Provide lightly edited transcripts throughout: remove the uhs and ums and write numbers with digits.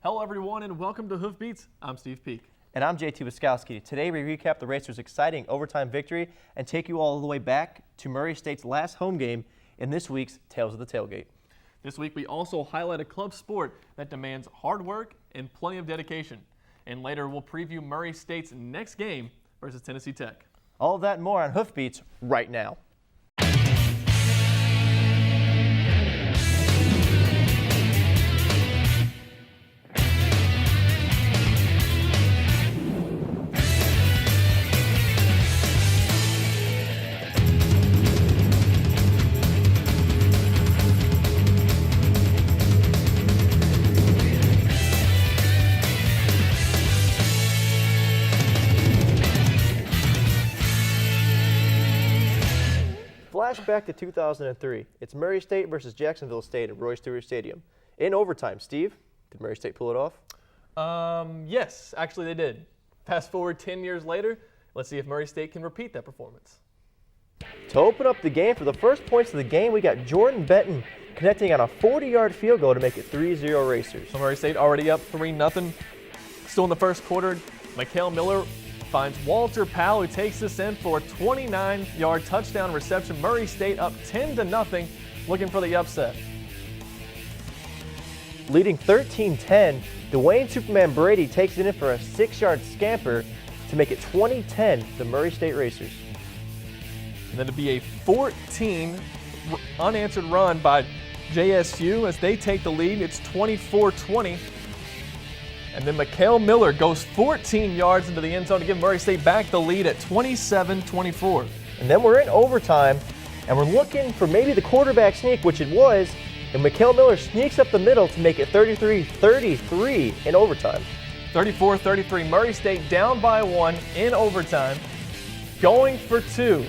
Hello, everyone, and welcome to Hoof Beats. I'm Steve Peak. And I'm JT Wiskowski. Today we recap the Racers' exciting overtime victory and take you all the way back to Murray State's last home game in this week's Tales of the Tailgate. This week we also highlight a club sport that demands hard work and plenty of dedication. And later we'll preview Murray State's next game versus Tennessee Tech. All of that and more on Hoof Beats right now. Flashback to 2003. It's Murray State versus Jacksonville State at Roy Stewart Stadium. In overtime, Steve, did Murray State pull it off? Yes, actually they did. Fast forward 10 years later, let's see if Murray State can repeat that performance. To open up the game, for the first points of the game, we got Jordan Benton connecting on a 40-yard field goal to make it 3-0 Racers. So Murray State already up 3-0. Still in the first quarter, Mikhail Miller finds Walter Powell, who takes this in for a 29-yard touchdown reception. Murray State up 10-0, looking for the upset. Leading 13-10, Dwayne Superman Brady takes it in for a 6-yard scamper to make it 20-10, the Murray State Racers. And then to be a 14 unanswered run by JSU as they take the lead. It's 24-20. And then Mikhail Miller goes 14 yards into the end zone to give Murray State back the lead at 27-24. And then we're in overtime, and we're looking for maybe the quarterback sneak, which it was, and Mikhail Miller sneaks up the middle to make it 33-33 in overtime. 34-33, Murray State down by 1 in overtime, going for 2.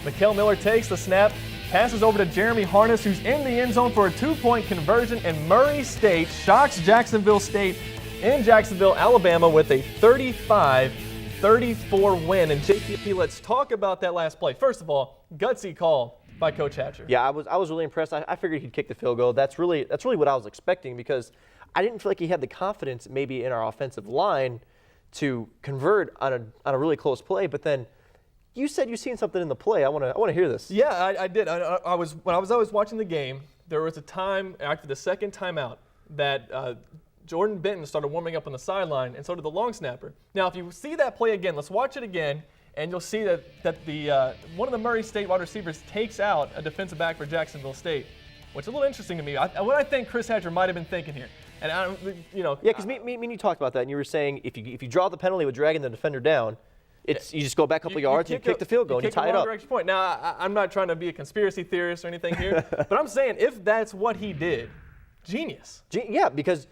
Mikhail Miller takes the snap, passes over to Jeremy Harness, who's in the end zone for a 2-point conversion, and Murray State shocks Jacksonville State in Jacksonville, Alabama with a 35-34 win. And JP, let's talk about that last play. First of all, gutsy call by Coach Hatcher. Yeah, I was really impressed. I figured he'd kick the field goal. That's really what I was expecting, because I didn't feel like he had the confidence maybe in our offensive line to convert on a really close play, but then you said you seen something in the play. I want to hear this. Yeah, I did. When I was watching the game, there was a time after the second timeout that Jordan Benton started warming up on the sideline, and so did the long snapper. Now, if you see that play again, let's watch it again, and you'll see that the one of the Murray State wide receivers takes out a defensive back for Jacksonville State, which is a little interesting to me. What I think Chris Hatcher might have been thinking here, and Yeah, because me and you talked about that, and you were saying if you draw the penalty with dragging the defender down, you just go back a couple yards and you kick the field goal and you tie it up. Extra point. Now, I'm not trying to be a conspiracy theorist or anything here, but I'm saying if that's what he did, genius. Yeah, because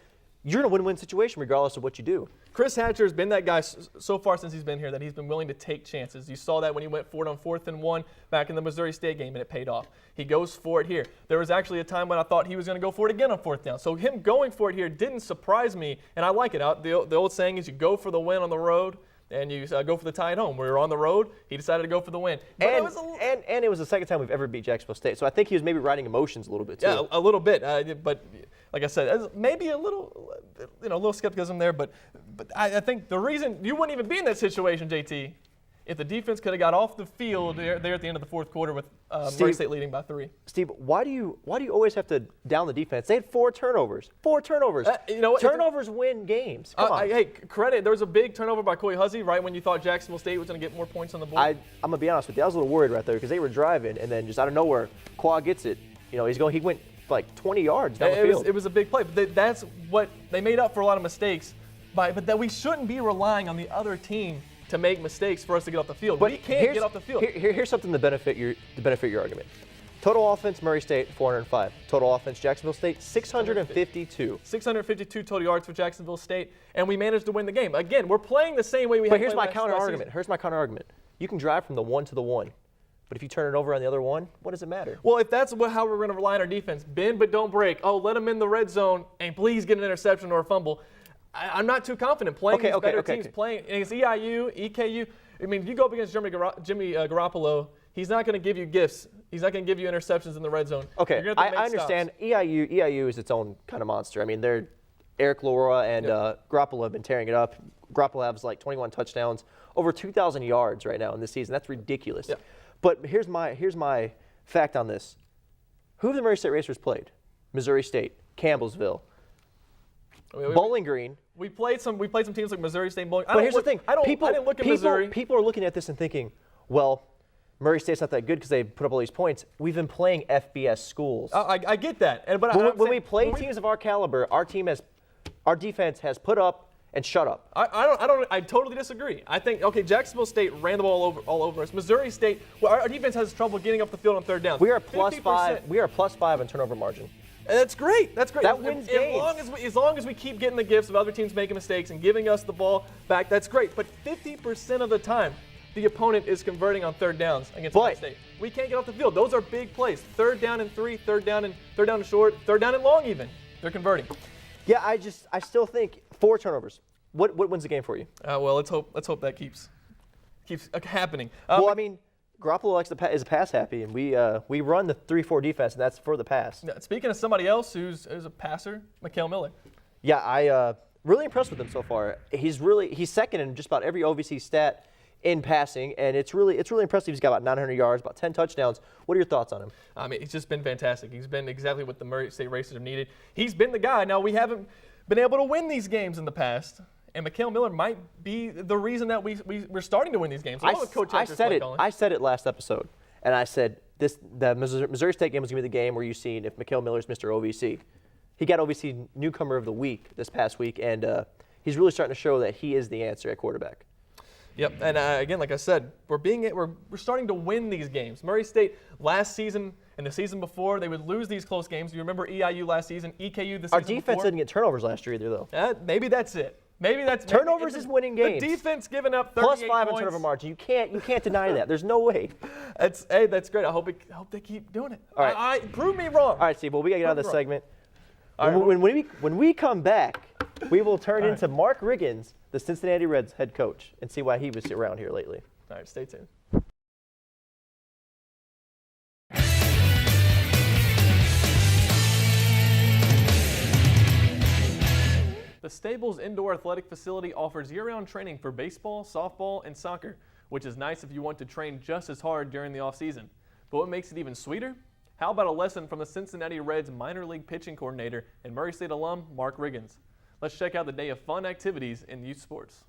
you're in a win-win situation regardless of what you do. Chris Hatcher has been that guy so far since he's been here that he's been willing to take chances. You saw that when he went for it on 4th and 1 back in the Missouri State game, and it paid off. He goes for it here. There was actually a time when I thought he was going to go for it again on 4th down. So him going for it here didn't surprise me, and I like it. The old saying is you go for the win on the road, and you go for the tie at home. We were on the road. He decided to go for the win. But and it was the second time we've ever beat Jacksonville State. So I think he was maybe riding emotions a little bit too. Yeah, a little bit. But like I said, maybe a little skepticism there. But I think the reason you wouldn't even be in that situation, JT, if the defense could have got off the field there at the end of the fourth quarter with Murray State leading by 3. Steve, why do you always have to down the defense? They had 4 turnovers. 4 turnovers. Turnovers win games. Come on. Hey, credit. There was a big turnover by Coy Huzzy right when you thought Jacksonville State was going to get more points on the board. I'm going to be honest with you. I was a little worried right there because they were driving, and then just out of nowhere, Quad gets it. He went like 20 yards down the field. It was a big play. But that's what they made up for a lot of mistakes. But that we shouldn't be relying on the other team to make mistakes for us to get off the field. But we can't get off the field. Here's something to benefit your argument. Total offense, Murray State, 405. Total offense, Jacksonville State, 652. 652 total yards for Jacksonville State, and we managed to win the game. Again, we're playing the same way we have played last season. Here's my counter argument. You can drive from the 1 to the 1. But if you turn it over on the other one, what does it matter? Well, if that's how we're going to rely on our defense, bend but don't break. Oh, let them in the red zone and please get an interception or a fumble. I'm not too confident playing against better teams. Playing against EIU, EKU. I mean, you go up against Jimmy Garoppolo, he's not going to give you gifts. He's not going to give you interceptions in the red zone. Okay, You're gonna have to I make understand. stops. EIU is its own kind of monster. I mean, they're Eric Laura and Garoppolo have been tearing it up. Garoppolo has like 21 touchdowns, over 2,000 yards right now in this season. That's ridiculous. Yeah. But here's my fact on this. Who have the Murray State Racers played? Missouri State, Campbellsville, Bowling Green. We played some teams like Missouri State, Bowling. But here's the thing. I didn't look at Missouri. People are looking at this and thinking, well, Murray State's not that good because they put up all these points. We've been playing FBS schools. I get that. But when we play teams of our caliber, our defense has put up and shut up. I totally disagree. I think Jacksonville State ran the ball all over us. Missouri State, our defense has trouble getting up the field on third down. We are +5. We are +5 in turnover margin. And that's great. That's great. That wins games. As long as we keep getting the gifts of other teams making mistakes and giving us the ball back, that's great. But 50% of the time, the opponent is converting on third downs against Murray State. We can't get off the field. Those are big plays. Third down and 3, third down and short, third down and long even. They're converting. Yeah, I still think 4 turnovers. What wins the game for you? Well, let's hope that keeps happening. Well, I mean, Garoppolo is pass happy, and we run the 3-4 defense, and that's for the pass. Speaking of somebody else who's a passer, Mikael Miller. Yeah, I really impressed with him so far. He's second in just about every OVC stat in passing, and it's really impressive. He's got about 900 yards, about 10 touchdowns. What are your thoughts on him? I mean, he's just been fantastic. He's been exactly what the Murray State Racers have needed. He's been the guy. Now, we haven't been able to win these games in the past, and Mikael Miller might be the reason that we're starting to win these games. I said it last episode, and I said the Missouri State game was going to be the game where you've seen if Mikael Miller's Mr. OVC. He got OVC Newcomer of the Week this past week, and he's really starting to show that he is the answer at quarterback. Yep, and again, like I said, we're starting to win these games. Murray State last season and the season before, they would lose these close games. You remember EIU last season, EKU the season before? Our defense didn't get turnovers last year either, though. Maybe that's it. Turnovers is winning games. The defense giving up 38 +5 points. in turnover margin. You can't deny that. There's no way. That's great. I hope they keep doing it. All right. Prove me wrong. All right, Steve. Well, we got to get out of this segment. All right, when we come back, we will turn into Mark Riggins, the Cincinnati Reds head coach, and see why he was around here lately. All right, stay tuned. The Stables Indoor Athletic Facility offers year-round training for baseball, softball, and soccer, which is nice if you want to train just as hard during the off-season. But what makes it even sweeter? How about a lesson from the Cincinnati Reds minor league pitching coordinator and Murray State alum Mark Riggins? Let's check out the day of fun activities in youth sports.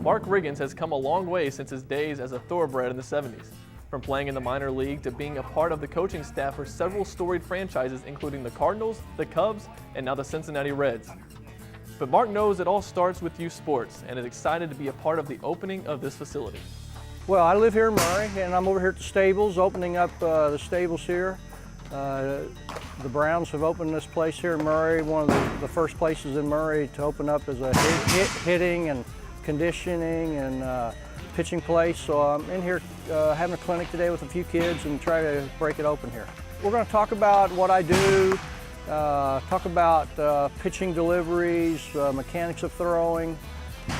Mark Riggins has come a long way since his days as a thoroughbred in the 70s. From playing in the minor league to being a part of the coaching staff for several storied franchises including the Cardinals, the Cubs, and now the Cincinnati Reds. But Mark knows it all starts with youth sports and is excited to be a part of the opening of this facility. Well, I live here in Murray, and I'm over here at the stables, opening up the stables here. The Browns have opened this place here in Murray, one of the first places in Murray to open up as a hitting and conditioning and pitching place. So I'm in here having a clinic today with a few kids and try to break it open here. We're going to talk about what I do, talk about pitching deliveries, mechanics of throwing,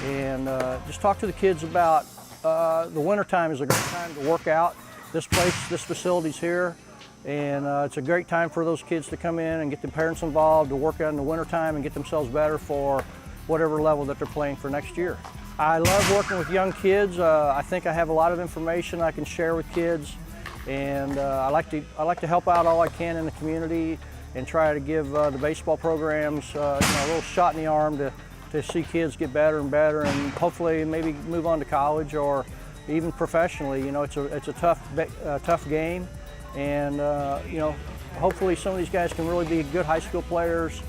and just talk to the kids about the wintertime is a great time to work out. This facility's here, and it's a great time for those kids to come in and get the parents involved to work out in the wintertime and get themselves better for whatever level that they're playing for next year. I love working with young kids. I think I have a lot of information I can share with kids, and I like to help out all I can in the community and try to give the baseball programs a little shot in the arm to see kids get better and better, and hopefully maybe move on to college or even professionally. You know, it's a tough game, and hopefully some of these guys can really be good high school players,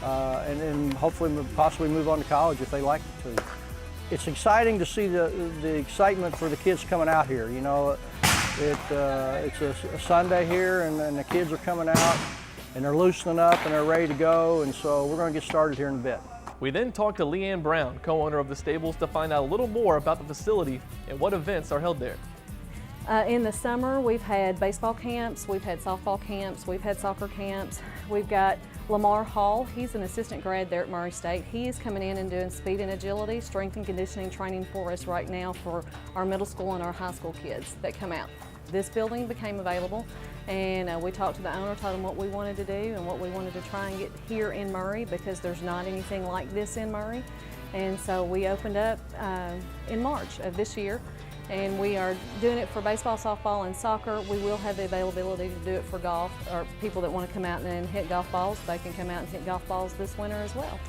and hopefully possibly move on to college if they like to. It's exciting to see the excitement for the kids coming out here. You know, it's a Sunday here, and the kids are coming out, and they're loosening up, and they're ready to go, and so we're going to get started here in a bit. We then talked to Leanne Brown, co-owner of the stables, to find out a little more about the facility and what events are held there. In the summer, we've had baseball camps, we've had softball camps, we've had soccer camps. We've got Lamar Hall. He's an assistant grad there at Murray State. He is coming in and doing speed and agility, strength and conditioning training for us right now for our middle school and our high school kids that come out. This building became available, and we talked to the owner, told him what we wanted to do and what we wanted to try and get here in Murray, because there's not anything like this in Murray. And so we opened up in March of this year, and we are doing it for baseball, softball, and soccer. We will have the availability to do it for golf, or people that want to come out and hit golf balls, they can come out and hit golf balls this winter as well.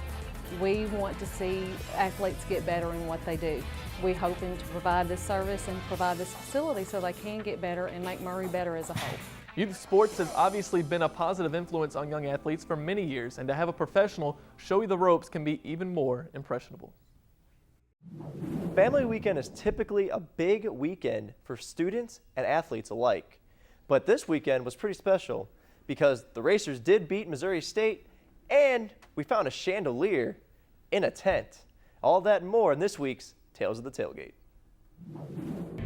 We want to see athletes get better in what they do. We're hoping to provide this service and provide this facility so they can get better and make Murray better as a whole. Youth sports has obviously been a positive influence on young athletes for many years, and to have a professional show you the ropes can be even more impressionable. Family weekend is typically a big weekend for students and athletes alike. But this weekend was pretty special because the Racers did beat Missouri State, and we found a chandelier in a tent. All that and more in this week's Tales of the Tailgate.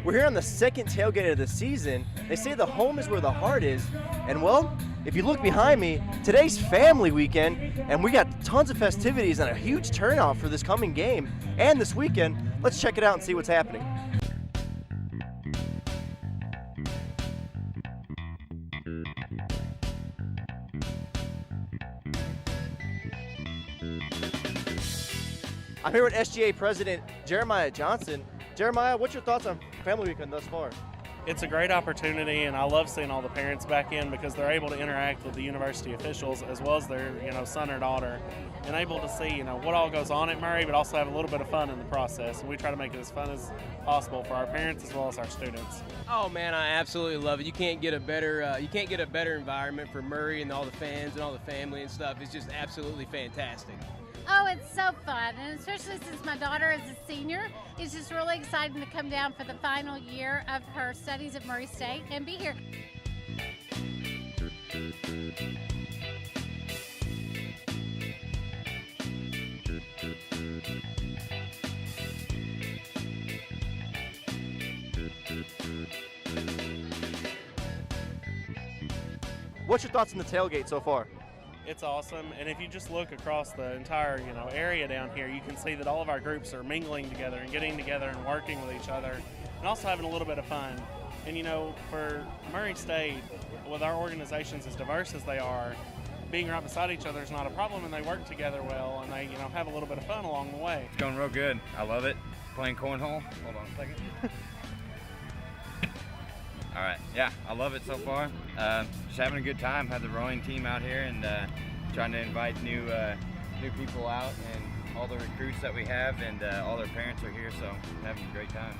We're here on the second tailgate of the season. They say the home is where the heart is. And well, if you look behind me, today's family weekend, and we got tons of festivities and a huge turnout for this coming game and this weekend. Let's check it out and see what's happening. I'm here with SGA President Jeremiah Johnson. Jeremiah, what's your thoughts on family weekend thus far? It's a great opportunity, and I love seeing all the parents back in because they're able to interact with the university officials as well as their son or daughter, and able to see what all goes on at Murray, but also have a little bit of fun in the process. And we try to make it as fun as possible for our parents as well as our students. Oh man, I absolutely love it. You can't get a better environment for Murray and all the fans and all the family and stuff. It's just absolutely fantastic. Oh, it's so fun, and especially since my daughter is a senior, it's just really exciting to come down for the final year of her studies at Murray State and be here. What's your thoughts on the tailgate so far? It's awesome, and if you just look across the entire area down here, you can see that all of our groups are mingling together and getting together and working with each other, and also having a little bit of fun. And for Murray State, with our organizations as diverse as they are, being right beside each other is not a problem, and they work together well, and they have a little bit of fun along the way. It's going real good. I love it. Playing cornhole. Hold on a second. All right, yeah, I love it so far. Just having a good time. Had the rowing team out here and trying to invite new people out, and all the recruits that we have, and all their parents are here, so having a great time.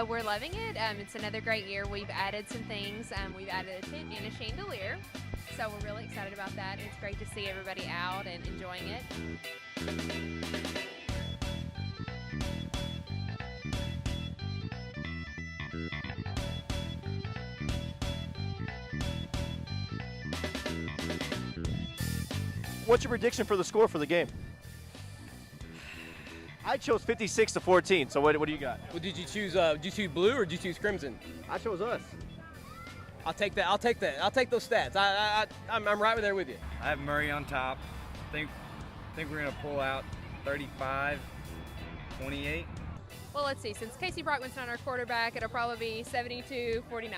We're loving it. It's another great year. We've added some things. We've added a tent and a chandelier, so we're really excited about that. It's great to see everybody out and enjoying it. What's your prediction for the score for the game? I chose 56-14, so what do you got? Well, did you choose blue or did you choose crimson? I chose us. I'll take that. I'll take those stats. I'm right there with you. I have Murray on top. Think we're gonna pull out 35-28. Well, let's see. Since Casey Brockman's not our quarterback, it'll probably be 72-49.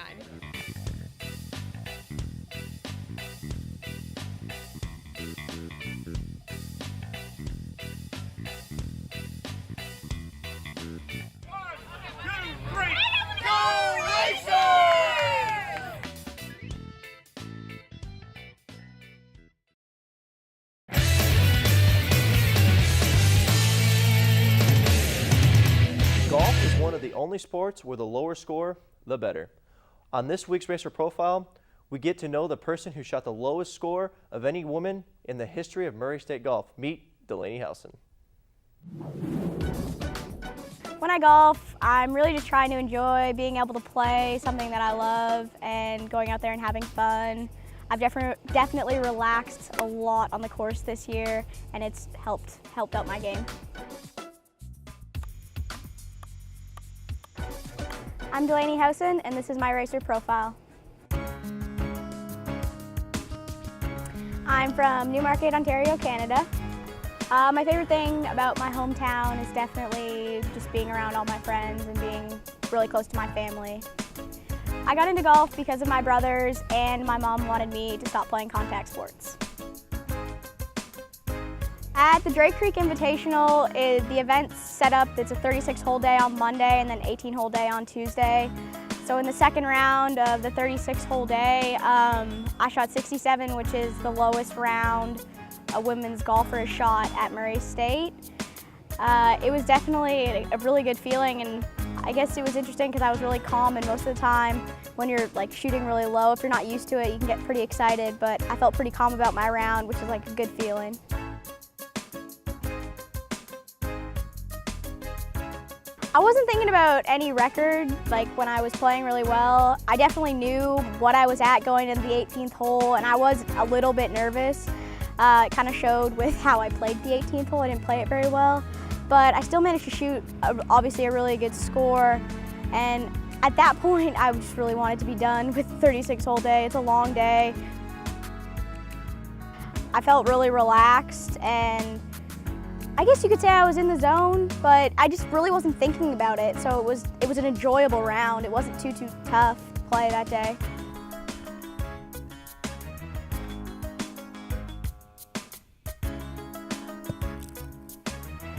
Golf is one of the only sports where the lower score, the better. On this week's Racer Profile, we get to know the person who shot the lowest score of any woman in the history of Murray State golf. Meet Delaney Howson. When I golf, I'm really just trying to enjoy being able to play something that I love and going out there and having fun. I've definitely relaxed a lot on the course this year, and it's helped out my game. I'm Delaney Howson, and this is my Racer Profile. I'm from Newmarket, Ontario, Canada. My favorite thing about my hometown is definitely just being around all my friends and being really close to my family. I got into golf because of my brothers, and my mom wanted me to stop playing contact sports. At the Drake Creek Invitational, the event's set up. It's a 36-hole day on Monday and then 18-hole day on Tuesday. So in the second round of the 36-hole day, I shot 67, which is the lowest round a women's golfer has shot at Murray State. It was definitely a really good feeling, and I guess it was interesting because I was really calm, and most of the time when you're like shooting really low, if you're not used to it, you can get pretty excited, but I felt pretty calm about my round, which is like a good feeling. I wasn't thinking about any record like when I was playing really well. I definitely knew what I was at going into the 18th hole, and I was a little bit nervous. It kind of showed with how I played the 18th hole. I didn't play it very well, but I still managed to shoot obviously a really good score. And at that point, I just really wanted to be done with the 36-hole day. It's a long day. I felt really relaxed, and I guess you could say I was in the zone, but I just really wasn't thinking about it. So it was an enjoyable round. It wasn't too tough to play that day.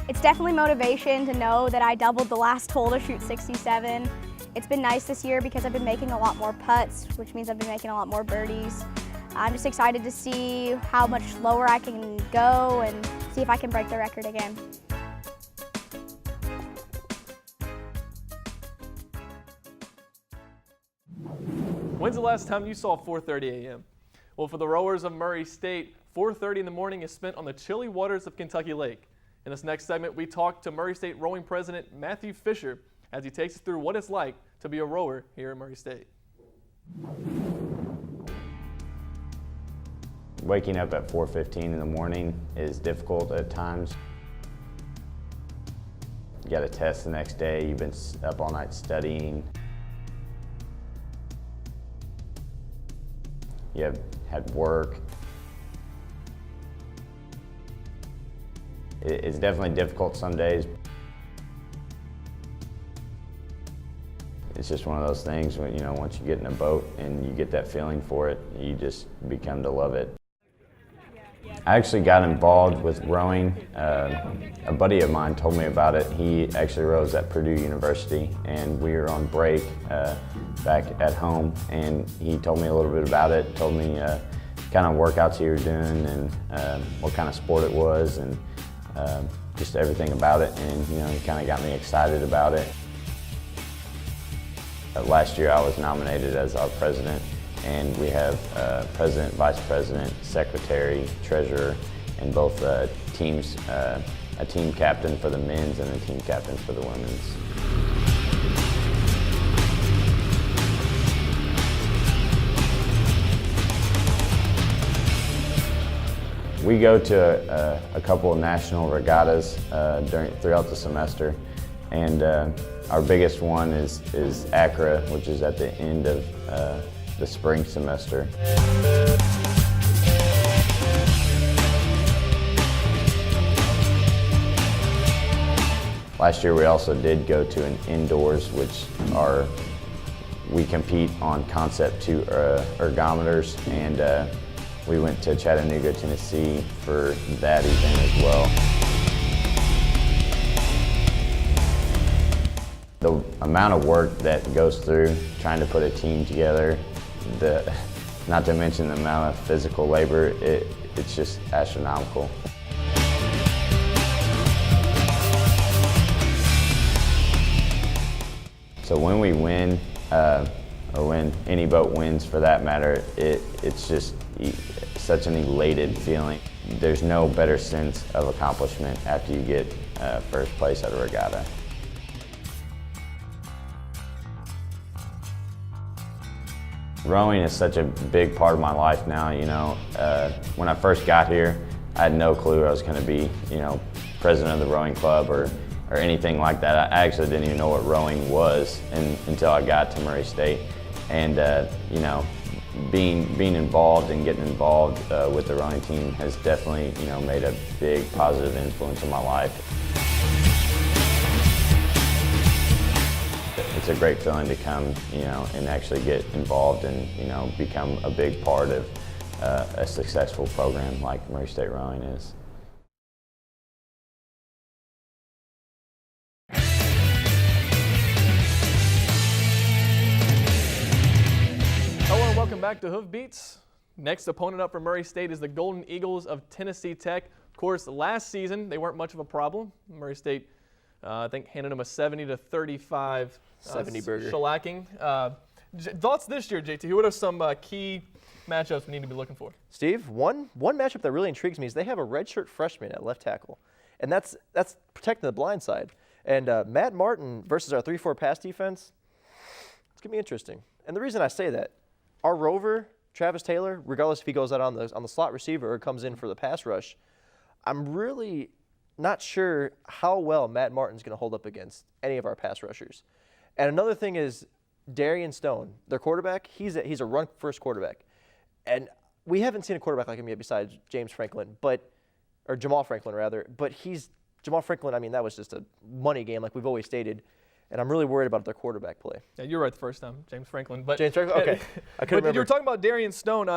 It's definitely motivation to know that I doubled the last hole to shoot 67. It's been nice this year because I've been making a lot more putts, which means I've been making a lot more birdies. I'm just excited to see how much lower I can go and see if I can break the record again. When's the last time you saw 4:30 a.m.? Well, for the rowers of Murray State, 4:30 in the morning is spent on the chilly waters of Kentucky Lake. In this next segment, we talk to Murray State rowing president Matthew Fischer as he takes us through what it's like to be a rower here at Murray State. Waking up at 4:15 in the morning is difficult at times. You got a test the next day, you've been up all night studying. You have had work. It's definitely difficult some days. It's just one of those things when, once you get in a boat and you get that feeling for it, you just become to love it. I actually got involved with rowing. A buddy of mine told me about it. He actually rows at Purdue University, and we were on break back at home, and he told me a little bit about it, told me kind of workouts he was doing and what kind of sport it was, and just everything about it, and he kind of got me excited about it. Last year I was nominated as our president, and we have president, vice president, secretary, treasurer, and both teams, a team captain for the men's and a team captain for the women's. We go to a couple of national regattas throughout the semester, and our biggest one is Accra, which is at the end of the spring semester. Last year we also did go to an indoors, which we compete on Concept 2 ergometers, and we went to Chattanooga, Tennessee for that event as well. The amount of work that goes through trying to put a team together, not to mention the amount of physical labor, it's just astronomical. So when we win, or when any boat wins for that matter, it's just such an elated feeling. There's no better sense of accomplishment after you get first place at a regatta. Rowing is such a big part of my life now, when I first got here, I had no clue I was going to be, president of the rowing club or anything like that. I actually didn't even know what rowing was until I got to Murray State. And, being involved and getting involved with the rowing team has definitely, made a big positive influence on my life. It's a great feeling to come, and actually get involved and, become a big part of a successful program like Murray State Rowing is. Hello and welcome back to Hoof Beats. Next opponent up for Murray State is the Golden Eagles of Tennessee Tech. Of course, last season they weren't much of a problem. Murray State, I think, handed them a 70-35 burger shellacking. Thoughts this year, JT? What are some key matchups we need to be looking for? Steve, one matchup that really intrigues me is they have a redshirt freshman at left tackle, and that's protecting the blind side. And Matt Martin versus our 3-4 pass defense, it's gonna be interesting. And the reason I say that, our rover, Travis Taylor, regardless if he goes out on the slot receiver or comes in for the pass rush, I'm really not sure how well Matt Martin's going to hold up against any of our pass rushers. And another thing is Darian Stone, their quarterback, he's a run-first quarterback. And we haven't seen a quarterback like him yet besides Jamal Franklin, rather. But Jamal Franklin, I mean, that was just a money game like we've always stated. And I'm really worried about their quarterback play. Yeah, you're right the first time, James Franklin. But James Franklin? Okay. I couldn't remember. You were talking about Darian Stone.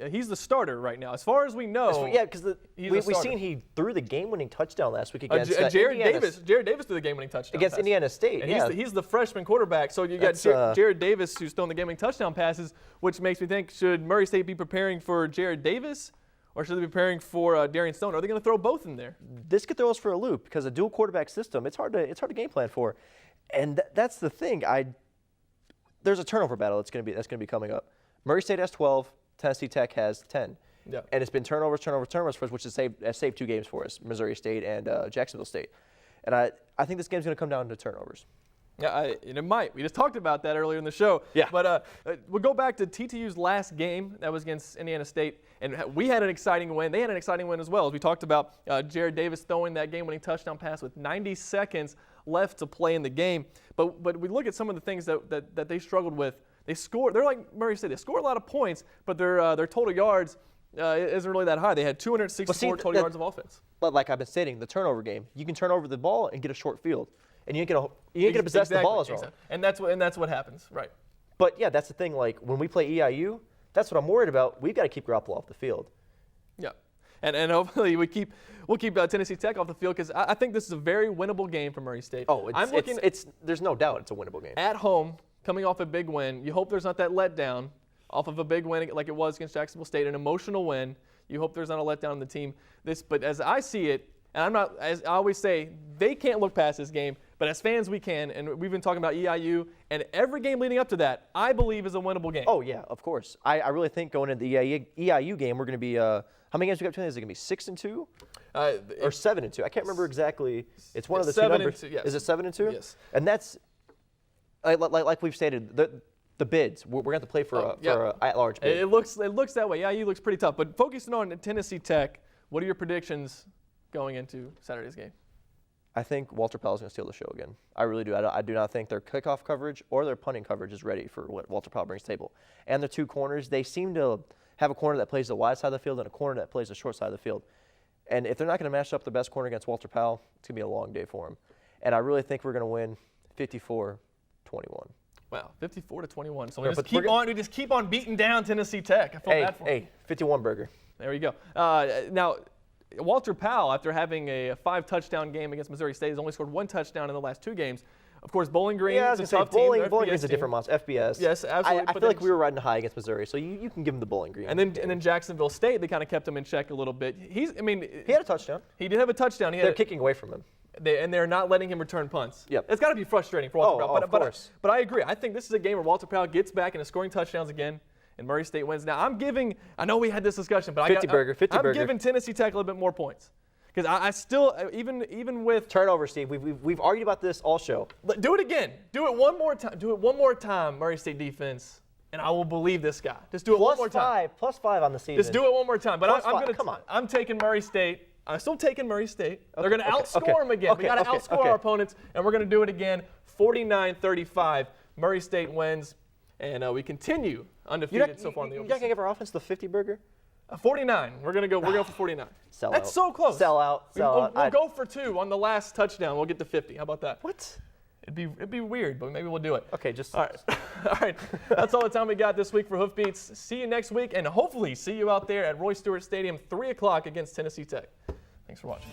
He's the starter right now. As far as we know, yeah, because we've seen he threw the game-winning touchdown last week against Jared Davis. Jared Davis threw the game-winning touchdown against Indiana State. And he's the freshman quarterback. So you got Jared Davis who's throwing the game-winning touchdown passes, which makes me think, should Murray State be preparing for Jared Davis? Or should they be preparing for Darian Stone? Are they going to throw both in there? This could throw us for a loop because a dual quarterback system, it's hard to game plan for. And that's the thing. There's a turnover battle that's going to be coming up. Murray State has 12. Tennessee Tech has 10. Yeah. And it's been turnovers for us, which has saved 2 games for us, Missouri State and Jacksonville State. And I think this game's going to come down to turnovers. Yeah, and it might. We just talked about that earlier in the show. Yeah. But we'll go back to TTU's last game. That was against Indiana State. And we had an exciting win. They had an exciting win as well. As we talked about Jared Davis throwing that game-winning touchdown pass with 90 seconds left to play in the game. But we look at some of the things that they struggled with. They're like Murray State. They score a lot of points, but their total yards isn't really that high. They had 264 total yards of offense. But like I've been stating, the turnover game, you can turn over the ball and get a short field. And you ain't gonna possess the ball as well. Exactly. And that's what happens, right? But yeah, that's the thing. Like when we play EIU, that's what I'm worried about. We've got to keep Garoppolo off the field. Yeah, and hopefully we'll keep Tennessee Tech off the field because I think this is a very winnable game for Murray State. Oh, there's no doubt it's a winnable game. At home, coming off a big win, you hope there's not that letdown off of a big win like it was against Jacksonville State, an emotional win. You hope there's not a letdown in the team. But as I see it, and as I always say, they can't look past this game. But as fans, we can, and we've been talking about EIU, and every game leading up to that, I believe, is a winnable game. Oh, yeah, of course. I really think going into the EIU game, we're going to be how many games we got to? Is it going to be 6-2? Or 7-2? I can't remember exactly. It's one of the two numbers. 7-2, yes. Is it 7-2? Yes. And that's, like we've stated, the bids. We're going to have to play for an at-large bid. It looks that way. EIU looks pretty tough. But focusing on Tennessee Tech, what are your predictions going into Saturday's game? I think Walter Powell is going to steal the show again. I really do. I do not think their kickoff coverage or their punting coverage is ready for what Walter Powell brings to the table. And the 2 corners, they seem to have a corner that plays the wide side of the field and a corner that plays the short side of the field. And if they're not going to match up the best corner against Walter Powell, it's going to be a long day for him. And I really think we're going to win 54-21. Wow, 54-21. So we just keep on beating down Tennessee Tech. I feel bad for them. Hey, 51 burger. There you go. Now, Walter Powell, after having a 5-touchdown game against Missouri State, has only scored 1 touchdown in the last 2 games. Of course, Bowling Green is a tough team. Bowling Green's a different monster. FBS. Yes, absolutely. I feel like we were riding high against Missouri, so you can give them the Bowling Green. And then Jacksonville State, they kind of kept him in check a little bit. He had a touchdown. He did have a touchdown. They're kicking away from him. They're not letting him return punts. Yep. It's got to be frustrating for Walter Powell. Of course. But I agree. I think this is a game where Walter Powell gets back and is scoring touchdowns again, and Murray State wins. Now, I know we had this discussion, but I'm giving Tennessee Tech a little bit more points. Because I still, even with turnover, Steve, we've argued about this all show. Do it again. Do it one more time. Do it one more time, Murray State defense, and I will believe this guy. Just do it one more time. +5 on the season. Just do it one more time. But come on. I'm taking Murray State. I'm still taking Murray State. They're going to outscore them again. We got to outscore our opponents, and we're going to do it again. 49-35. Murray State wins, and we continue undefeated so far in the You're not OVC. gonna give our offense the 50 burger? 49. We're going for 49. Sell That's out. so close. Sell out. We'll go for 2 on the last touchdown. We'll get to 50. How about that? What? It'd be weird, but maybe we'll do it. Okay, just. All right. All right. That's all the time we got this week for Hoof Beats. See you next week, and hopefully see you out there at Roy Stewart Stadium, 3 o'clock against Tennessee Tech. Thanks for watching.